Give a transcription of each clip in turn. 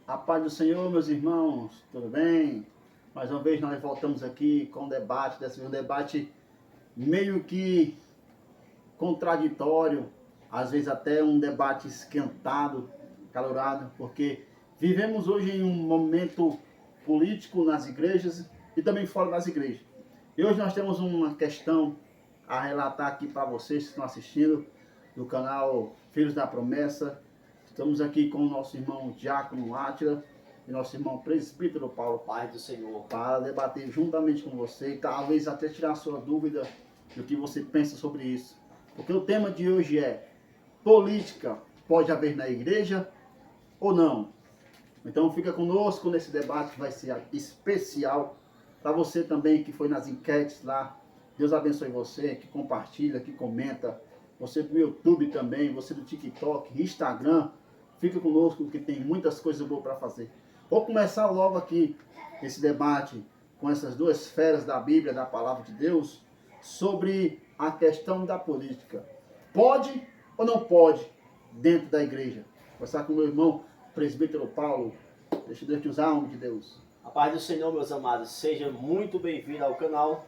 A paz do Senhor, meus irmãos, tudo bem? Mais uma vez nós voltamos aqui com um debate, dessa vez um debate meio que contraditório, às vezes até um debate esquentado, calorado, porque vivemos hoje em um momento político nas igrejas e também fora das igrejas. E hoje nós temos uma questão a relatar aqui para vocês que estão assistindo do canal Filhos da Promessa. Estamos aqui com o nosso irmão Diácono Átila e nosso irmão Presbítero Paulo, Pai do Senhor, para debater juntamente com você e talvez até tirar sua dúvida do que você pensa sobre isso. Porque o tema de hoje é: política pode haver na igreja ou não? Então fica conosco nesse debate que vai ser especial para você também que foi nas enquetes lá. Deus abençoe você, que compartilha, que comenta. Você do YouTube também, você do TikTok, Instagram. Fica conosco que tem muitas coisas boas para fazer. Vou começar logo aqui esse debate com essas duas feras da Bíblia, da Palavra de Deus, sobre a questão da política. Pode ou não pode dentro da igreja? Vou começar com o meu irmão, Presbítero Paulo. Deixa Deus te usar, homem de Deus. a paz do Senhor, meus amados, seja muito bem-vindo ao canal.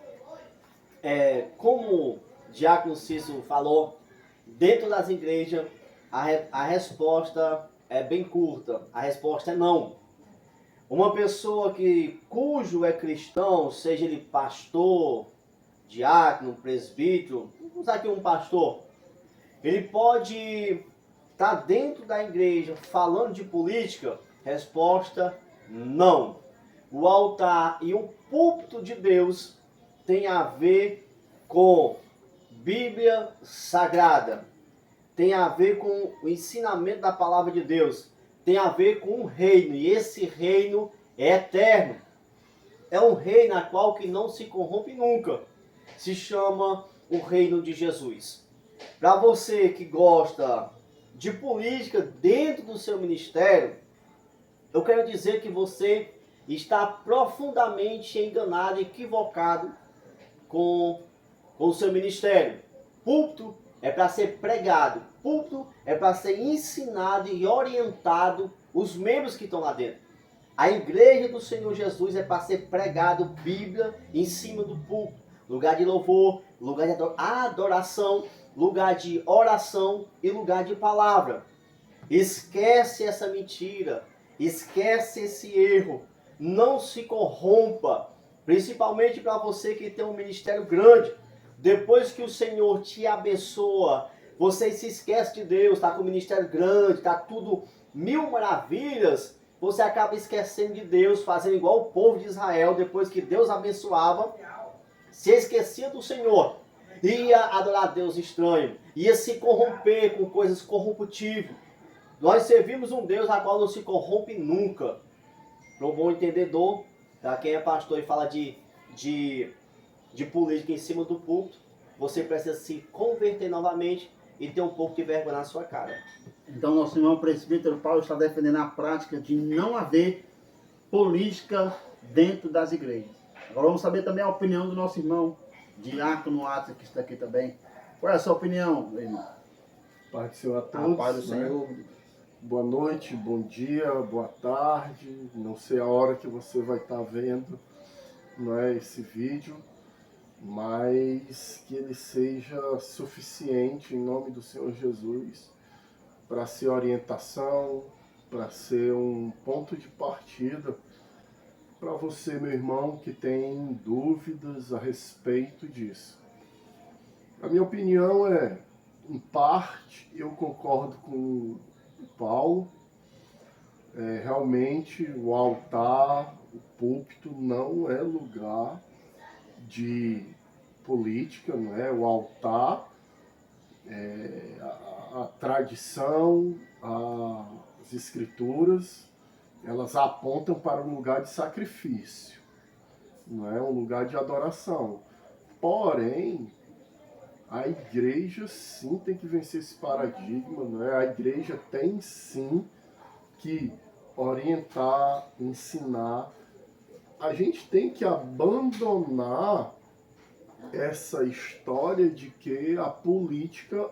Como o Diácono Cícero falou, dentro das igrejas a resposta é bem curta, a resposta é não. Uma pessoa cujo é cristão, seja ele pastor, diácono, presbítero, vamos usar aqui um pastor, ele pode estar dentro da igreja falando de política? Resposta: não. O altar e o púlpito de Deus tem a ver com Bíblia Sagrada, tem a ver com o ensinamento da palavra de Deus, tem a ver com um reino, e esse reino é eterno. É um reino a qual que não se corrompe nunca. Se chama o reino de Jesus. Para você que gosta de política dentro do seu ministério, eu quero dizer que você está profundamente enganado, equivocado com o seu ministério. Púlpito é para ser pregado, púlpito é para ser ensinado e orientado os membros que estão lá dentro. A igreja do Senhor Jesus é para ser pregado Bíblia em cima do púlpito, lugar de louvor, lugar de adoração, lugar de oração e lugar de palavra. Esquece essa mentira, esquece esse erro, não se corrompa, principalmente para você que tem um ministério grande. Depois que o Senhor te abençoa, você se esquece de Deus, está com o ministério grande, está tudo mil maravilhas, você acaba esquecendo de Deus, fazendo igual o povo de Israel. Depois que Deus abençoava, se esquecia do Senhor, ia adorar Deus estranho, ia se corromper com coisas corruptíveis. Nós servimos um Deus a qual não se corrompe nunca. Para um bom entendedor, para quem é pastor e fala de política em cima do púlpito, você precisa se converter novamente e ter um pouco de vergonha na sua cara. Então nosso irmão Presbítero Paulo está defendendo a prática de não haver política dentro das igrejas. Agora vamos saber também a opinião do nosso irmão Diácono Átila, que está aqui também. Qual é a sua opinião, meu irmão? Pai do Senhor a todos. A paz do Senhor. Boa noite, bom dia, boa tarde. Não sei a hora que você vai estar vendo, não é, esse vídeo, mas que ele seja suficiente em nome do Senhor Jesus para ser orientação, para ser um ponto de partida para você, meu irmão, que tem dúvidas a respeito disso. A minha opinião é, em parte, eu concordo com o Paulo. Realmente o altar, o púlpito não é lugar de política, não é? O altar, a tradição, as escrituras, elas apontam para um lugar de sacrifício, não é? Um lugar de adoração. Porém, a igreja sim tem que vencer esse paradigma, não é? A igreja tem sim que orientar, ensinar. A gente tem que abandonar essa história de que a política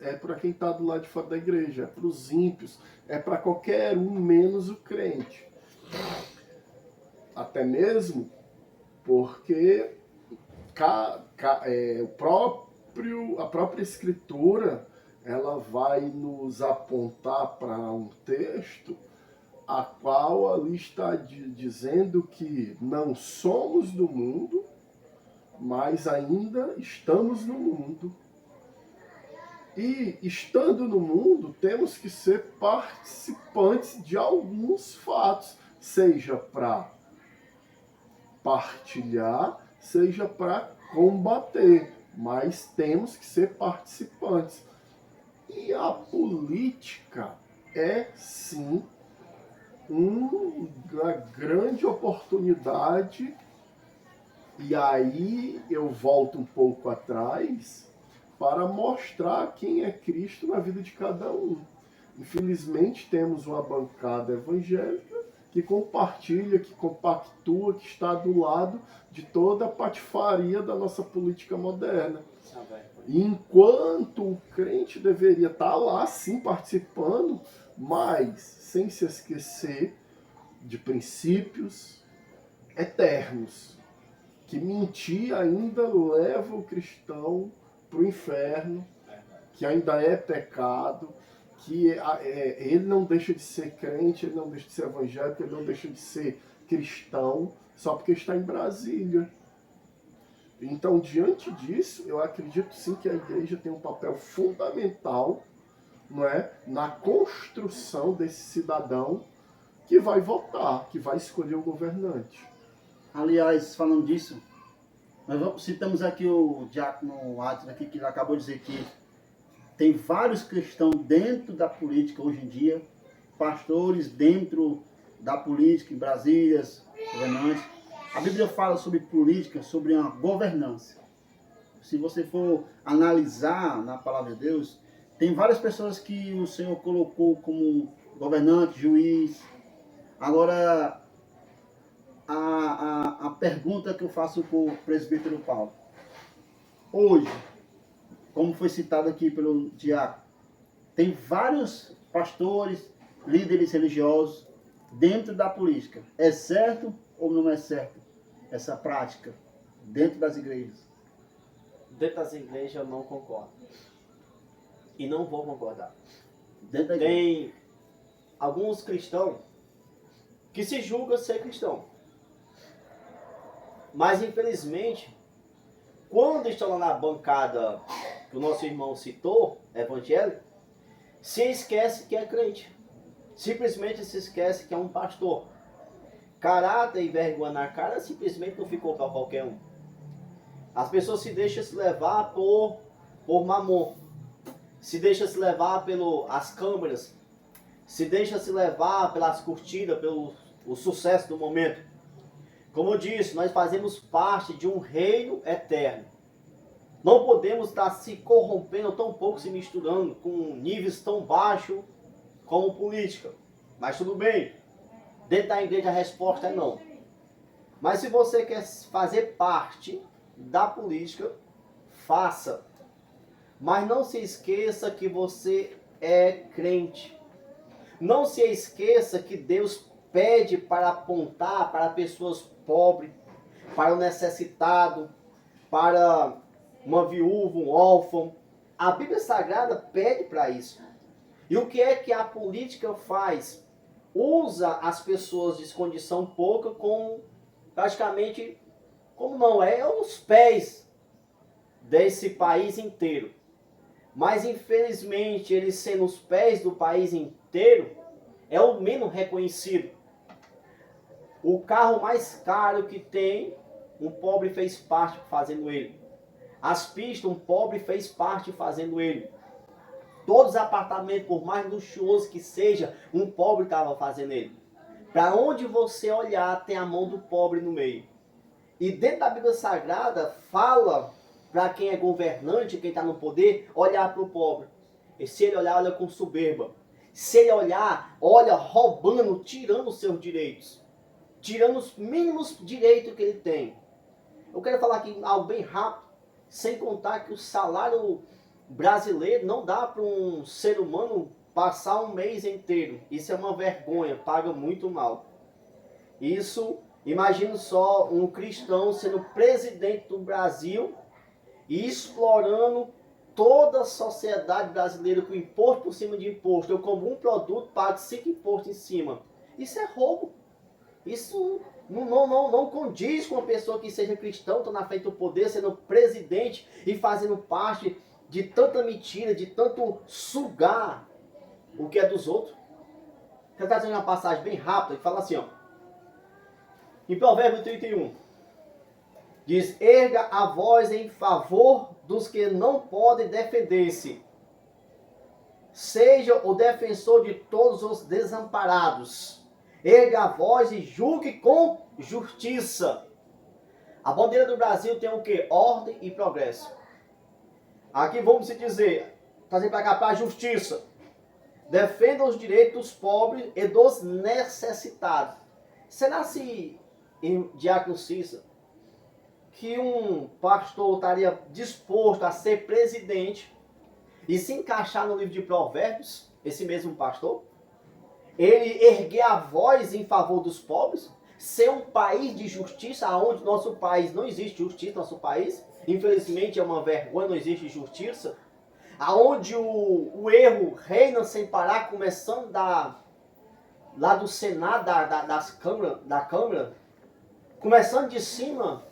é para quem está do lado de fora da igreja, é para os ímpios, é para qualquer um menos o crente. Até mesmo porque a própria Escritura ela vai nos apontar para um texto a qual ali está dizendo que não somos do mundo, mas ainda estamos no mundo. E, estando no mundo, temos que ser participantes de alguns fatos, seja para partilhar, seja para combater, mas temos que ser participantes. E a política é, sim, uma grande oportunidade. E aí eu volto um pouco atrás para mostrar quem é Cristo na vida de cada um. Infelizmente temos uma bancada evangélica que compartilha, que compactua, que está do lado de toda a patifaria da nossa política moderna. E enquanto o crente deveria estar lá, sim, participando, mas sem se esquecer de princípios eternos, que mentir ainda leva o cristão para o inferno, que ainda é pecado, que ele não deixa de ser crente, ele não deixa de ser evangélico, ele não deixa de ser cristão, só porque está em Brasília. Então, diante disso, eu acredito sim que a igreja tem um papel fundamental, não é, na construção desse cidadão que vai votar, que vai escolher o governante. Aliás, falando disso, nós citamos aqui o diácono Adson aqui, que ele acabou de dizer que tem vários cristãos dentro da política hoje em dia, pastores dentro da política, em Brasília, governantes. A Bíblia fala sobre política, sobre uma governança. Se você for analisar na palavra de Deus, tem várias pessoas que o Senhor colocou como governante, juiz. Agora, a pergunta que eu faço para o presbítero Paulo. Hoje, como foi citado aqui pelo diácono, tem vários pastores, líderes religiosos dentro da política. É certo ou não é certo essa prática dentro das igrejas? Dentro das igrejas eu não concordo. E não vou concordar. Dentro da igreja. Tem alguns cristãos que se julgam ser cristão. Mas infelizmente, quando estão lá na bancada que o nosso irmão citou, evangélico, se esquece que é crente. Simplesmente se esquece que é um pastor. Caráter e vergonha na cara simplesmente não ficou para qualquer um. As pessoas se deixam se levar por mamon. Se deixam se levar pelas câmeras. Se deixam se levar pelas curtidas, pelo o sucesso do momento. Como eu disse, nós fazemos parte de um reino eterno. Não podemos estar se corrompendo, tão pouco se misturando com níveis tão baixos como política. Mas tudo bem. Dentro da igreja a resposta é não. Mas se você quer fazer parte da política, faça. Mas não se esqueça que você é crente. Não se esqueça que Deus pede para apontar para pessoas pobres, para o necessitado, para uma viúva, um órfão. A Bíblia Sagrada pede para isso. E o que é que a política faz? Usa as pessoas de condição pouca como praticamente, como não é, os pés desse país inteiro. Mas infelizmente, eles sendo os pés do país inteiro, é o menos reconhecido. O carro mais caro que tem, um pobre fez parte fazendo ele. As pistas, um pobre fez parte fazendo ele. Todos os apartamentos, por mais luxuoso que seja, um pobre estava fazendo ele. Para onde você olhar, tem a mão do pobre no meio. E dentro da Bíblia Sagrada, fala para quem é governante, quem está no poder, olhar para o pobre. E se ele olhar, olha com soberba. Se ele olhar, olha roubando, tirando os seus direitos. Tirando os mínimos direitos que ele tem. Eu quero falar aqui algo bem rápido, sem contar que o salário brasileiro, não dá para um ser humano passar um mês inteiro. Isso é uma vergonha, paga muito mal. Isso, imagina só um cristão sendo presidente do Brasil e explorando toda a sociedade brasileira com imposto por cima de imposto. Eu compro um produto, pago 5 impostos em cima. Isso é roubo. Isso não condiz com uma pessoa que seja cristã, está na frente do poder, sendo presidente e fazendo parte de tanta mentira, de tanto sugar o que é dos outros. Eu estou dizendo uma passagem bem rápida que fala assim, ó. Em Provérbios 31, diz: erga a voz em favor dos que não podem defender-se. Seja o defensor de todos os desamparados. Erga a voz e julgue com justiça. A bandeira do Brasil tem o quê? Ordem e progresso. Aqui vamos se dizer, trazer para cá para a justiça. Defenda os direitos dos pobres e dos necessitados. Será se, Diácono Cícero, que um pastor estaria disposto a ser presidente e se encaixar no livro de Provérbios, esse mesmo pastor? Ele erguer a voz em favor dos pobres? Ser um país de justiça, onde nosso país não existe justiça, nosso país, infelizmente é uma vergonha, não existe justiça, aonde o erro reina sem parar, começando lá do Senado, da Câmara, começando de cima.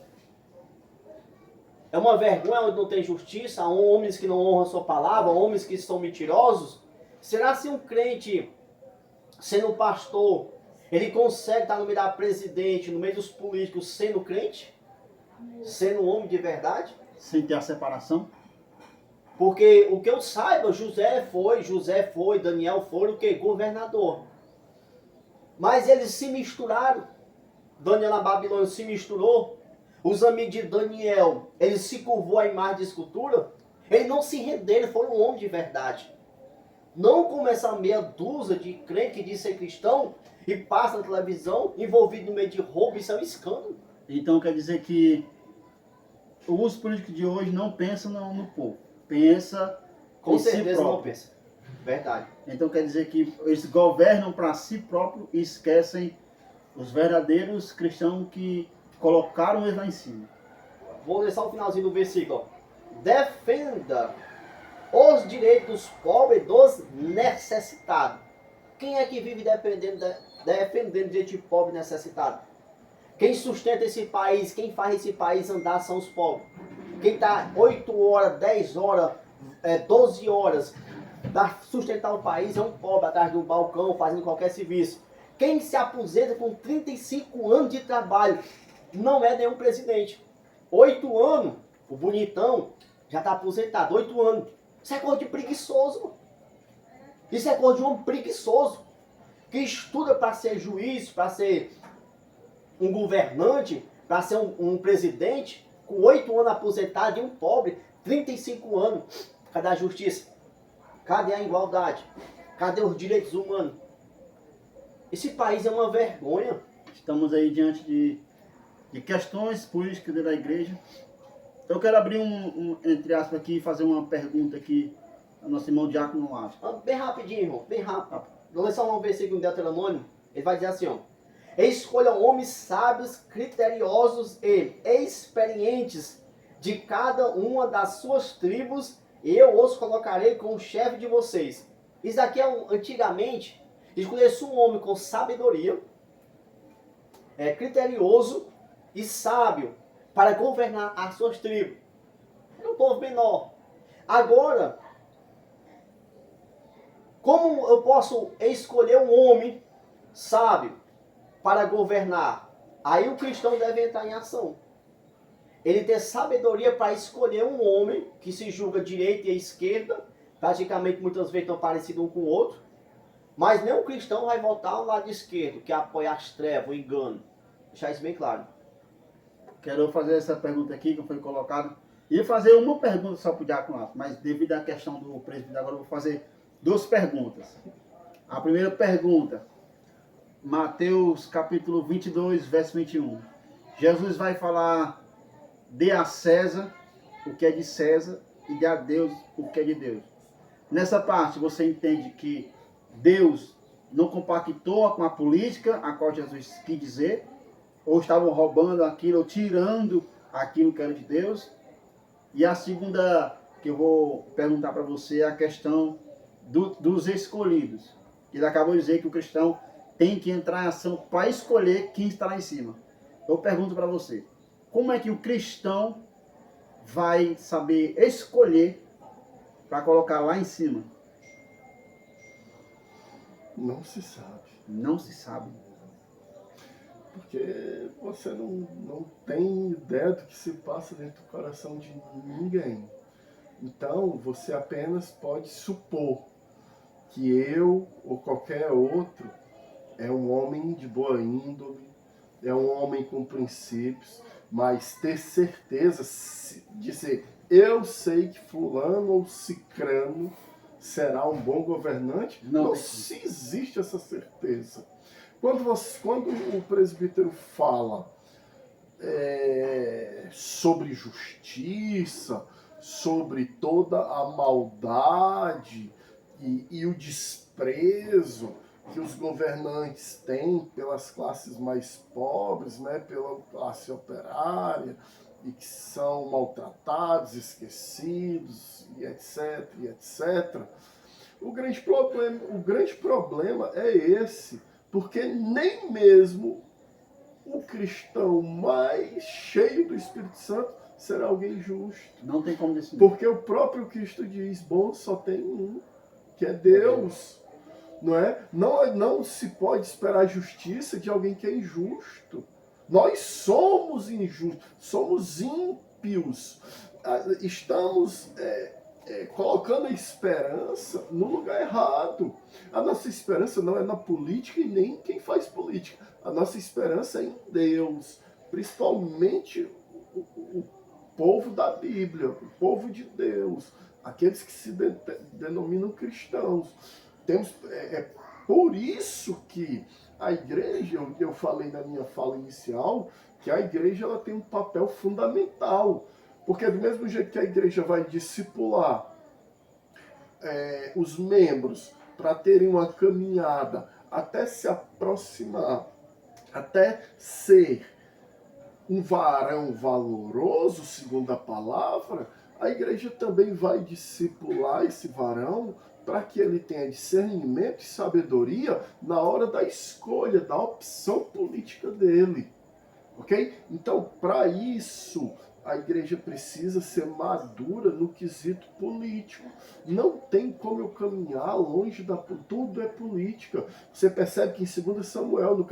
É uma vergonha onde não tem justiça, há homens que não honram a sua palavra, homens que são mentirosos. Será se um crente, sendo pastor, ele consegue estar no meio da presidente, no meio dos políticos, sendo crente? Sendo um homem de verdade? Sem ter a separação? Porque o que eu saiba, José foi, Daniel foi o que? Governador. Mas eles se misturaram. Daniel na Babilônia se misturou. Os amigos de Daniel, ele se curvou à imagem de escultura. Eles não se renderam, foram um homem de verdade. Não como essa meia dúzia de crente que diz ser cristão e passa na televisão envolvido no meio de roubo. Isso é um escândalo. Então quer dizer que os políticos de hoje não pensam no povo. Pensa Com em si certeza não próprio. pensa. Verdade. Então quer dizer que eles governam para si próprio e esquecem os verdadeiros cristãos que colocaram eles lá em cima. Vou ler só o finalzinho do versículo. Ó. Defenda os direitos dos pobres e dos necessitados. Quem é que vive defendendo o direito de pobre e necessitado? Quem sustenta esse país, quem faz esse país andar são os pobres. Quem está 8 horas, 10 horas, 12 horas para sustentar o país é um pobre atrás de um balcão fazendo qualquer serviço. Quem se aposenta com 35 anos de trabalho não é nenhum presidente. 8 anos, o bonitão já está aposentado, 8 anos. Isso é coisa de preguiçoso. Isso é coisa de um homem preguiçoso. Que estuda para ser juiz, para ser um governante, para ser um presidente, com 8 anos aposentado e um pobre, 35 anos. Cadê a justiça? Cadê a igualdade? Cadê os direitos humanos? Esse país é uma vergonha. Estamos aí diante de questões políticas dentro da igreja. Eu quero abrir entre aspas aqui e fazer uma pergunta aqui ao nosso irmão Diácono Laje. Bem rapidinho, irmão, bem rápido. Vou ler só um versículo em Deuteronômio. Ele vai dizer assim, ó. Escolha homens sábios, criteriosos e experientes de cada uma das suas tribos, e eu os colocarei como chefe de vocês. Isso aqui antigamente, escolhesse um homem com sabedoria, criterioso e sábio para governar as suas tribos. Era um povo menor. Agora, como eu posso escolher um homem sábio para governar? Aí o cristão deve entrar em ação. Ele ter sabedoria para escolher um homem que se julga direita e esquerda, praticamente muitas vezes estão parecidos um com o outro, mas nenhum cristão vai votar ao lado esquerdo, que apoia as trevas, o engano. Deixar isso bem claro. Quero fazer essa pergunta aqui que foi colocada. Ia fazer uma pergunta só para o Diácono, mas devido à questão do presbítero, agora eu vou fazer 2 perguntas. A primeira pergunta, Mateus capítulo 22, verso 21. Jesus vai falar: dê a César o que é de César e dê a Deus o que é de Deus. Nessa parte, você entende que Deus não compactou com a política, a qual Jesus quis dizer, ou estavam roubando aquilo, ou tirando aquilo que era de Deus. E a segunda que eu vou perguntar para você é a questão dos escolhidos. Ele acabou de dizer que o cristão tem que entrar em ação para escolher quem está lá em cima. Eu pergunto para você, como é que o cristão vai saber escolher para colocar lá em cima? Não se sabe. Não se sabe. Porque você não tem ideia do que se passa dentro do coração de ninguém. Então, você apenas pode supor que eu ou qualquer outro é um homem de boa índole, é um homem com princípios, mas ter certeza de ser, eu sei que fulano ou cicrano será um bom governante, não se existe essa certeza. Quando o presbítero fala sobre justiça, sobre toda a maldade e o desprezo que os governantes têm pelas classes mais pobres, né, pela classe operária, e que são maltratados, esquecidos, e etc, e etc. O grande problema é esse, porque nem mesmo o cristão mais cheio do Espírito Santo será alguém justo. Não tem como decidir. Porque o próprio Cristo diz, bom, só tem um, que é Deus. Não é? Não se pode esperar justiça de alguém que é injusto. Nós somos injustos, somos ímpios. Estamos colocando a esperança no lugar errado. A nossa esperança não é na política e nem em quem faz política. A nossa esperança é em Deus, principalmente o povo da Bíblia, o povo de Deus, aqueles que se denominam cristãos. Por isso que a igreja, eu falei na minha fala inicial, que a igreja ela tem um papel fundamental. Porque do mesmo jeito que a igreja vai discipular os membros para terem uma caminhada até se aproximar, até ser um varão valoroso, segundo a palavra, a igreja também vai discipular esse varão para que ele tenha discernimento e sabedoria na hora da escolha, da opção política dele. Ok? Então, para isso, a igreja precisa ser madura no quesito político. Não tem como eu caminhar longe da... Tudo é política. Você percebe que em 2 Samuel, no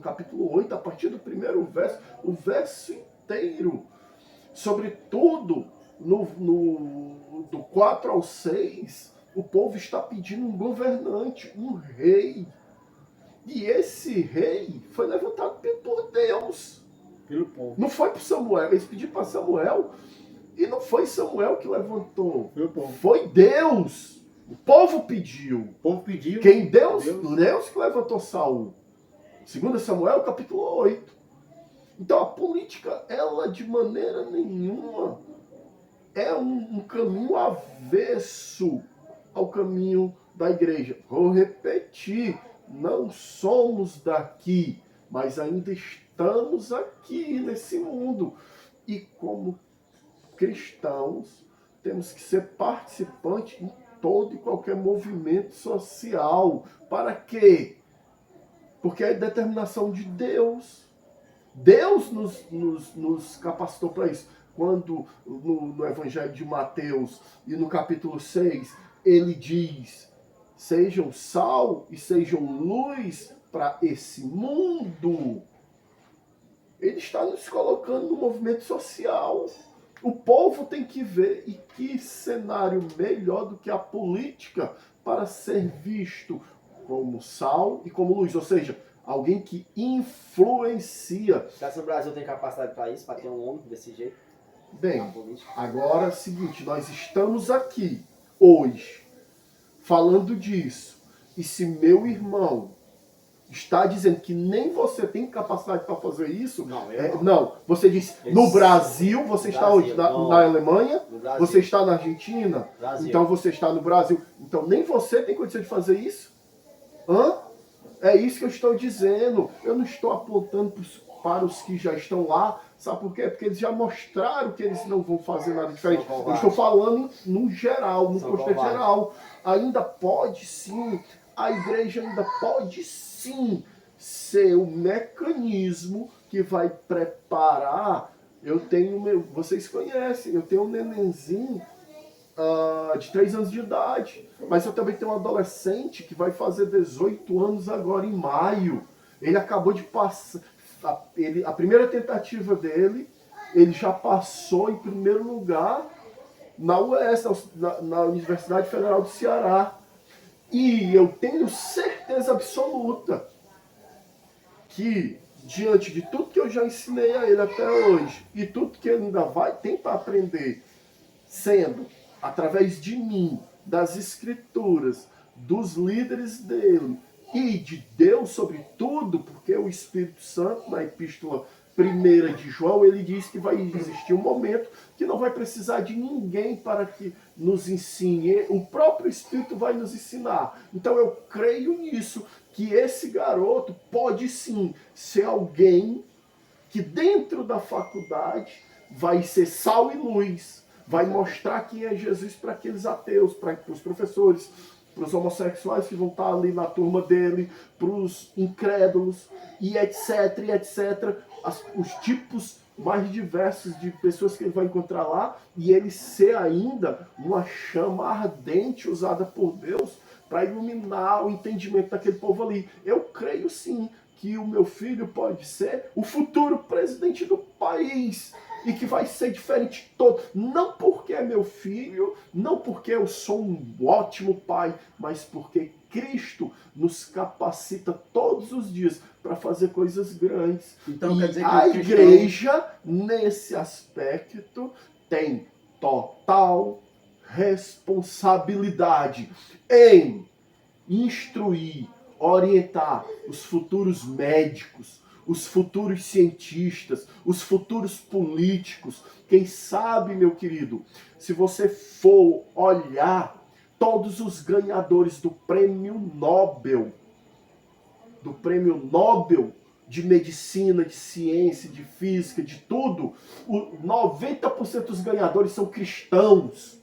capítulo 8, a partir do primeiro verso, o verso inteiro, sobretudo do 4 ao 6, o povo está pedindo um governante, um rei. E esse rei foi levantado por Deus. Pelo povo. Não foi para Samuel. Eles pediram para Samuel e não foi Samuel que levantou. Foi o povo. Foi Deus. O povo pediu. O povo pediu. Quem? Deus que levantou Saul. 2 Samuel, capítulo 8. Então a política, ela de maneira nenhuma é um caminho avesso ao caminho da igreja. Vou repetir, não somos daqui, mas ainda estamos aqui nesse mundo. E como cristãos, temos que ser participantes em todo e qualquer movimento social. Para quê? Porque é determinação de Deus. Deus nos capacitou para isso. Quando no Evangelho de Mateus e no capítulo 6, ele diz, sejam sal e sejam luz para esse mundo. Ele está nos colocando no movimento social. O povo tem que ver, e que cenário melhor do que a política para ser visto como sal e como luz, ou seja, alguém que influencia. Você acha que o Brasil tem capacidade para isso, para ter um homem desse jeito? Bem, agora é o seguinte, nós estamos aqui hoje falando disso, e se meu irmão está dizendo que nem você tem capacidade para fazer isso. Não, Não, você diz, no Brasil, você está onde? Na Alemanha? No Brasil. Você está na Argentina? Brasil. Então você está no Brasil. Então nem você tem condição de fazer isso? Hã? É isso que eu estou dizendo. Eu não estou apontando para os que já estão lá. Sabe por quê? Porque eles já mostraram que eles não vão fazer nada diferente. Eu estou falando no geral, no contexto geral. Ainda pode sim, a igreja ainda pode sim ser o mecanismo que vai preparar. Vocês conhecem, eu tenho um nenenzinho de 3 anos de idade, mas eu também tenho um adolescente que vai fazer 18 anos agora em maio. Ele acabou de passar, a primeira tentativa dele, ele já passou em primeiro lugar na UES, na Universidade Federal do Ceará. E eu tenho certeza absoluta que, diante de tudo que eu já ensinei a ele até hoje, e tudo que ele ainda tem para aprender, sendo através de mim, das escrituras, dos líderes dele e de Deus sobretudo, porque o Espírito Santo, na epístola 1 de João, ele diz que vai existir um momento que não vai precisar de ninguém para que nos ensine. O próprio Espírito vai nos ensinar. Então eu creio nisso, que esse garoto pode sim ser alguém que dentro da faculdade vai ser sal e luz, vai mostrar quem é Jesus para aqueles ateus, para os professores, para os homossexuais que vão estar ali na turma dele, para os incrédulos, e etc, e etc. Os tipos mais diversos de pessoas que ele vai encontrar lá, e ele ser ainda uma chama ardente usada por Deus para iluminar o entendimento daquele povo ali. Eu creio sim que o meu filho pode ser o futuro presidente do país e que vai ser diferente de todo. Não porque é meu filho, não porque eu sou um ótimo pai, mas porque Cristo nos capacita todos os dias para fazer coisas grandes. Então, e quer dizer que a igreja, nesse aspecto, tem total responsabilidade em instruir, orientar os futuros médicos, os futuros cientistas, os futuros políticos. Quem sabe, meu querido, se você for olhar todos os ganhadores do Prêmio Nobel de medicina, de ciência, de física, de tudo, 90% dos ganhadores são cristãos.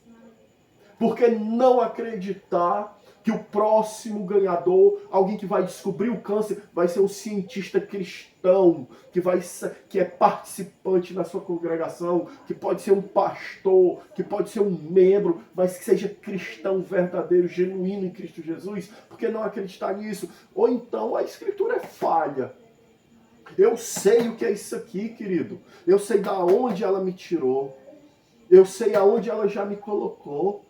Por que não acreditar que o próximo ganhador, alguém que vai descobrir o câncer, vai ser um cientista cristão, que é participante na sua congregação, que pode ser um pastor, que pode ser um membro, mas que seja cristão verdadeiro, genuíno em Cristo Jesus? Por que não acreditar nisso? Ou então a escritura é falha. Eu sei o que é isso aqui, querido. Eu sei da onde ela me tirou. Eu sei aonde ela já me colocou.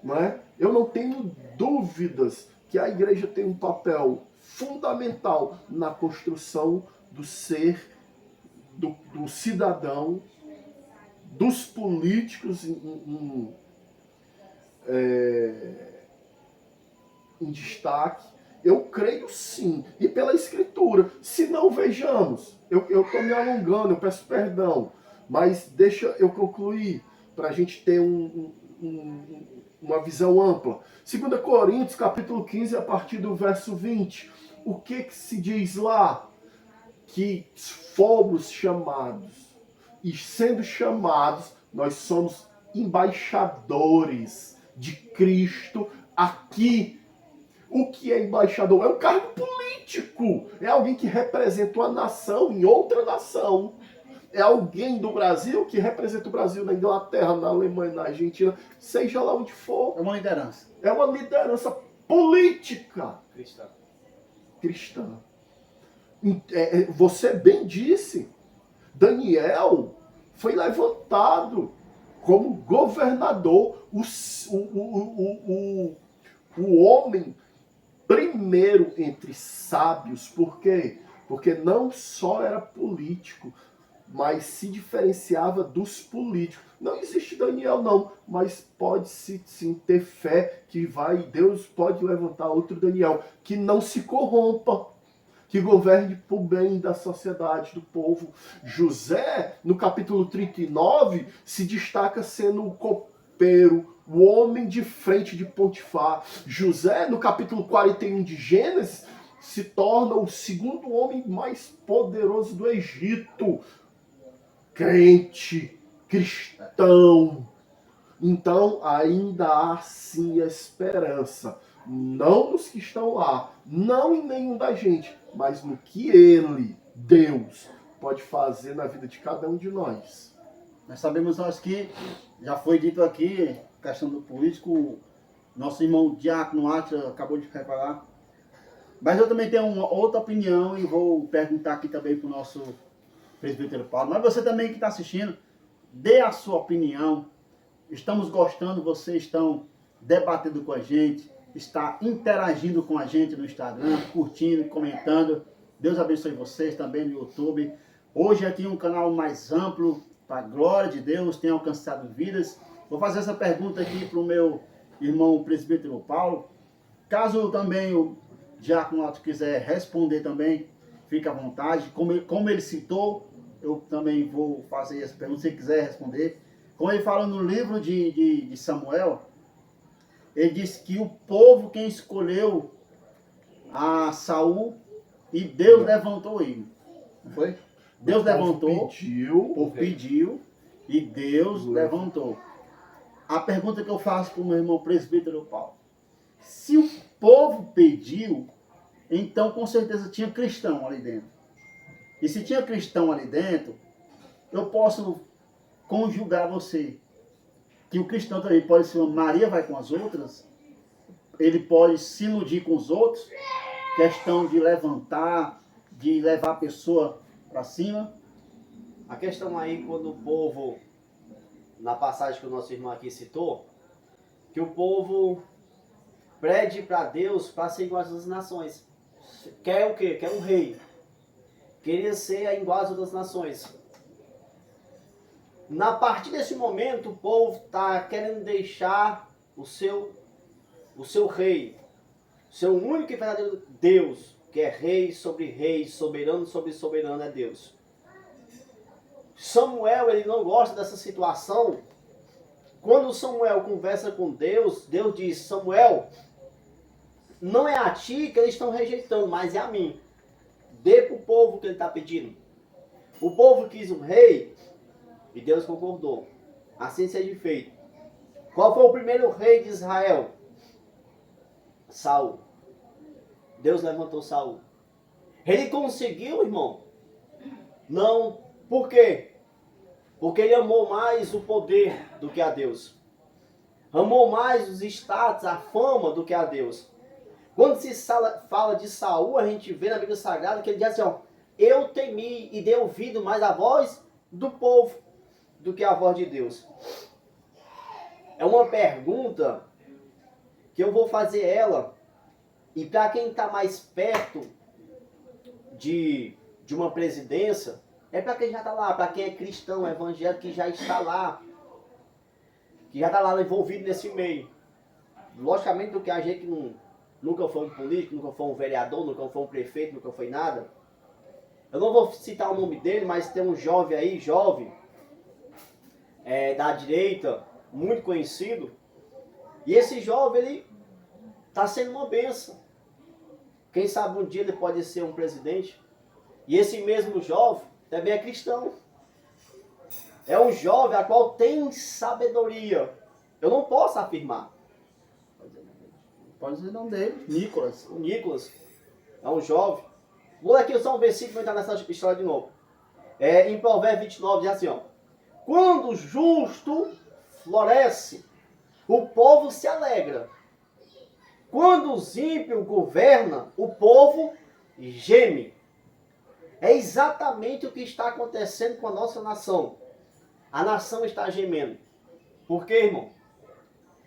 Não é? Eu não tenho dúvidas que a igreja tem um papel fundamental na construção do ser, do cidadão, dos políticos em destaque. Eu creio sim, e pela escritura. Se não, vejamos, eu estou me alongando, eu peço perdão, mas deixa eu concluir, para a gente ter uma visão ampla. 2 Coríntios, capítulo 15, a partir do verso 20. O que se diz lá? Que fomos chamados. E sendo chamados, nós somos embaixadores de Cristo aqui. O que é embaixador? É um cargo político. É alguém que representa uma nação em outra nação. É alguém do Brasil que representa o Brasil na Inglaterra, na Alemanha, na Argentina, seja lá onde for. É uma liderança. É uma liderança política cristã. Você bem disse, Daniel foi levantado como governador, o homem primeiro entre sábios. Por quê? Porque não só era político, mas se diferenciava dos políticos. Não existe Daniel não, mas pode-se sim ter fé que Deus pode levantar outro Daniel, que não se corrompa, que governe por bem da sociedade, do povo. José, no capítulo 39, se destaca sendo o copeiro, o homem de frente de Potifar. José, no capítulo 41 de Gênesis, se torna o segundo homem mais poderoso do Egito. Crente, cristão. Então, ainda há sim esperança. Não nos que estão lá, não em nenhum da gente, mas no que Ele, Deus, pode fazer na vida de cada um de nós. Nós sabemos que já foi dito aqui, questão do político, nosso irmão Diácono Átila acabou de preparar. Mas eu também tenho uma outra opinião e vou perguntar aqui também para o nosso presbítero Paulo. Mas você também que está assistindo, dê a sua opinião. Estamos gostando, vocês estão debatendo com a gente, está interagindo com a gente no Instagram, curtindo, comentando. Deus abençoe vocês também no YouTube. Hoje aqui um canal mais amplo, para a glória de Deus, tem alcançado vidas. Vou fazer essa pergunta aqui para o meu irmão presbítero Paulo. Caso também o Diácono Otto quiser responder também, fique à vontade. Como ele citou, eu também vou fazer essa pergunta, se ele quiser responder. Como ele fala no livro de Samuel, ele diz que o povo quem escolheu a Saul e Deus levantou ele. Não foi? Deus levantou, o povo pediu e Deus levantou. A pergunta que eu faço para o meu irmão presbítero Paulo: se o povo pediu, então com certeza tinha cristão ali dentro. E se tinha cristão ali dentro, eu posso conjugar você que o cristão também pode ser Maria vai com as outras, ele pode se iludir com os outros, questão de levantar, de levar a pessoa para cima. A questão aí, quando o povo, na passagem que o nosso irmão aqui citou, que o povo pede para Deus para ser igual às outras nações. Quer o quê? Quer um rei. Queria ser igual às outras nações. Na partir desse momento, o povo está querendo deixar o seu rei, o seu único e verdadeiro Deus, que é rei, soberano sobre soberano é Deus. Samuel, ele não gosta dessa situação. Quando Samuel conversa com Deus, Deus diz: Samuel, não é a ti que eles estão rejeitando, mas é a mim. Dê para o povo que ele está pedindo. O povo quis um rei e Deus concordou. Assim seja feito. Qual foi o primeiro rei de Israel? Saul. Deus levantou Saul. Ele conseguiu, irmão? Não. Por quê? Porque ele amou mais o poder do que a Deus. Amou mais os status, a fama do que a Deus. Quando se fala de Saul, a gente vê na Bíblia Sagrada que ele diz assim, ó, eu temi e dei ouvido mais à voz do povo do que à voz de Deus. É uma pergunta que eu vou fazer ela, e para quem está mais perto de uma presidência, é para quem já está lá, para quem é cristão, evangélico, que já está lá envolvido nesse meio. Logicamente, do que a gente nunca foi um político, nunca foi um vereador, nunca foi um prefeito, nunca foi nada. Eu não vou citar o nome dele, mas tem um jovem aí, da direita, muito conhecido. E esse jovem, ele está sendo uma bênção. Quem sabe um dia ele pode ser um presidente. E esse mesmo jovem também é cristão. É um jovem a qual tem sabedoria. Eu não posso afirmar. Pode dizer o nome dele, Nicolas. O Nicolas é um jovem. Vou ler aqui só um versículo para entrar nessa história de novo. Em Provérbios 29 diz assim, ó. Quando o justo floresce, o povo se alegra. Quando os ímpios governam, o povo geme. É exatamente o que está acontecendo com a nossa nação. A nação está gemendo. Por quê, irmão?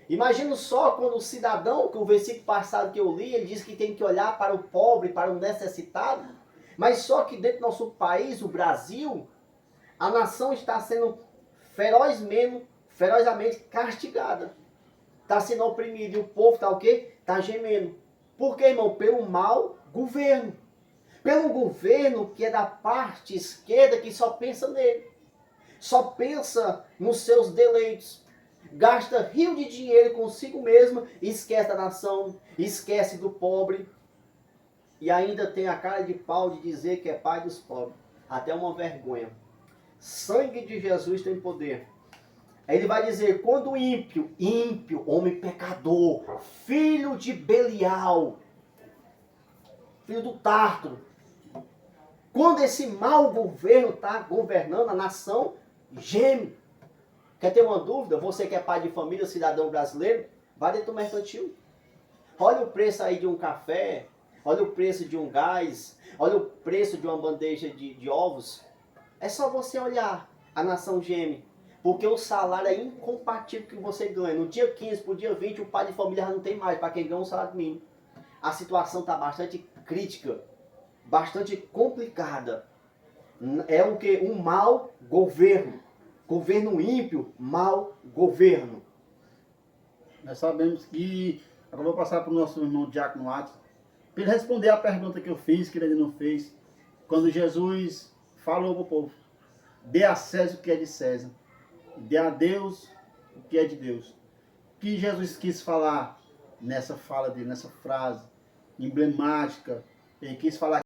Imagina só quando o cidadão, que o versículo passado que eu li, ele diz que tem que olhar para o pobre, para o necessitado, mas só que dentro do nosso país, o Brasil, A nação está sendo ferozmente castigada. Está sendo oprimida. E o povo está o quê? Está gemendo. Por quê, irmão? Pelo mau governo. Pelo governo que é da parte esquerda, que só pensa nele. Só pensa nos seus deleites. Gasta rio de dinheiro consigo mesmo e esquece da nação, esquece do pobre. E ainda tem a cara de pau de dizer que é pai dos pobres. Até uma vergonha. Sangue de Jesus tem poder. Aí ele vai dizer, quando o ímpio, homem pecador, filho de Belial, filho do Tártaro, quando esse mau governo está governando a nação, geme. Quer ter uma dúvida? Você que é pai de família, cidadão brasileiro, vai dentro do mercantil. Olha o preço aí de um café, olha o preço de um gás, olha o preço de uma bandeja de ovos. É só você olhar, a nação geme. Porque o salário é incompatível que você ganha. No dia 15 para o dia 20, o pai de família já não tem mais, para quem ganha um salário mínimo. A situação está bastante crítica, bastante complicada. É o que? Um mau governo. Governo ímpio, mau governo. Nós sabemos que... Agora eu vou passar para o nosso irmão Diácono Atos, para ele responder a pergunta que eu fiz, que ele ainda não fez. Quando Jesus falou para o povo, dê a César o que é de César, dê a Deus o que é de Deus. O que Jesus quis falar nessa fala dele, nessa frase emblemática? Ele quis falar